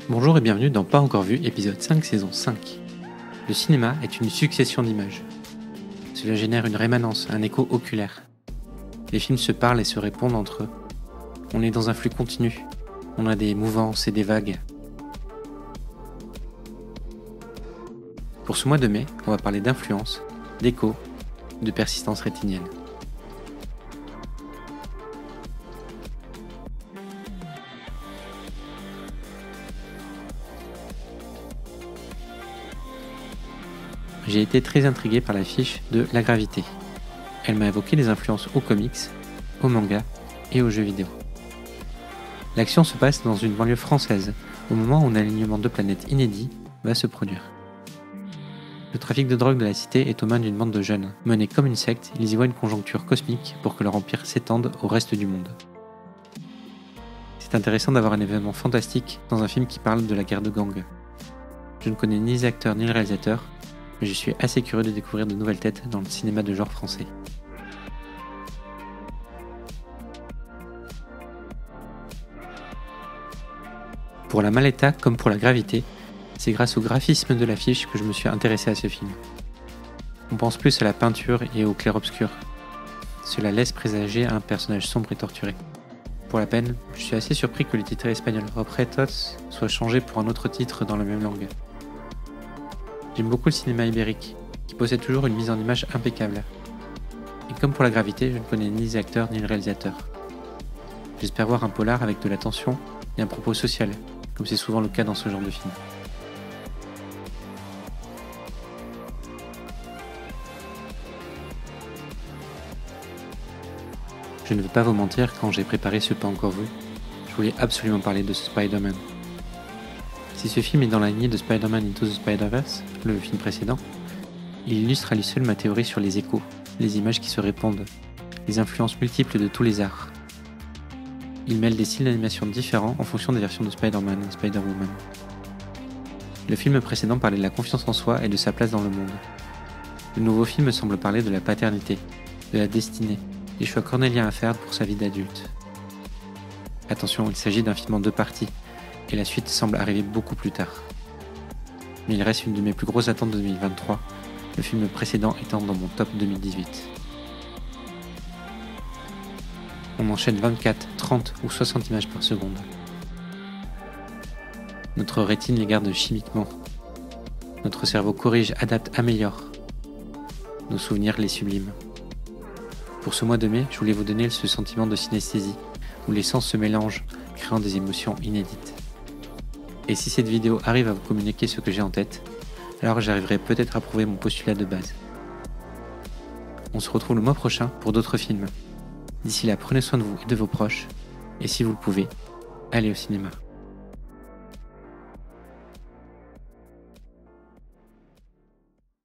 Bonjour et bienvenue dans Pas encore vu, épisode 5, saison 5. Le cinéma est une succession d'images. Cela génère une rémanence, un écho oculaire. Les films se parlent et se répondent entre eux. On est dans un flux continu. On a des mouvances et des vagues. Pour ce mois de mai, on va parler d'influence, d'écho, de persistance rétinienne. J'ai été très intrigué par l'affiche de La Gravité. Elle m'a évoqué des influences aux comics, au manga et aux jeux vidéo. L'action se passe dans une banlieue française, au moment où un alignement de planètes inédit va se produire. Le trafic de drogue de la cité est aux mains d'une bande de jeunes. Menés comme une secte, ils y voient une conjoncture cosmique pour que leur empire s'étende au reste du monde. C'est intéressant d'avoir un événement fantastique dans un film qui parle de la guerre de gang. Je ne connais ni les acteurs ni le réalisateur, mais je suis assez curieux de découvrir de nouvelles têtes dans le cinéma de genre français. Pour la Maleta comme pour la Gravité, c'est grâce au graphisme de l'affiche que je me suis intéressé à ce film. On pense plus à la peinture et au clair-obscur. Cela laisse présager un personnage sombre et torturé. Pour la peine, je suis assez surpris que le titre espagnol Objetos soit changé pour un autre titre dans la même langue. J'aime beaucoup le cinéma ibérique, qui possède toujours une mise en image impeccable. Et comme pour la Gravité, je ne connais ni les acteurs ni le réalisateur. J'espère voir un polar avec de la tension et un propos social, comme c'est souvent le cas dans ce genre de film. Je ne vais pas vous mentir, quand j'ai préparé ce Pas encore vu, je voulais absolument parler de ce Spider-Man. Si ce film est dans la lignée de Spider-Man Into the Spider-Verse, le film précédent, il illustre à lui seul ma théorie sur les échos, les images qui se répondent, les influences multiples de tous les arts. Il mêle des styles d'animation différents en fonction des versions de Spider-Man et Spider-Woman. Le film précédent parlait de la confiance en soi et de sa place dans le monde. Le nouveau film semble parler de la paternité, de la destinée, des choix cornéliens à faire pour sa vie d'adulte. Attention, il s'agit d'un film en 2 parties, et la suite semble arriver beaucoup plus tard. Mais il reste une de mes plus grosses attentes de 2023, le film précédent étant dans mon top 2018. On enchaîne 24, 30 ou 60 images par seconde. Notre rétine les garde chimiquement. Notre cerveau corrige, adapte, améliore. Nos souvenirs les subliment. Pour ce mois de mai, je voulais vous donner ce sentiment de synesthésie, où les sens se mélangent, créant des émotions inédites. Et si cette vidéo arrive à vous communiquer ce que j'ai en tête, alors j'arriverai peut-être à prouver mon postulat de base. On se retrouve le mois prochain pour d'autres films. D'ici là, prenez soin de vous et de vos proches, et si vous le pouvez, allez au cinéma.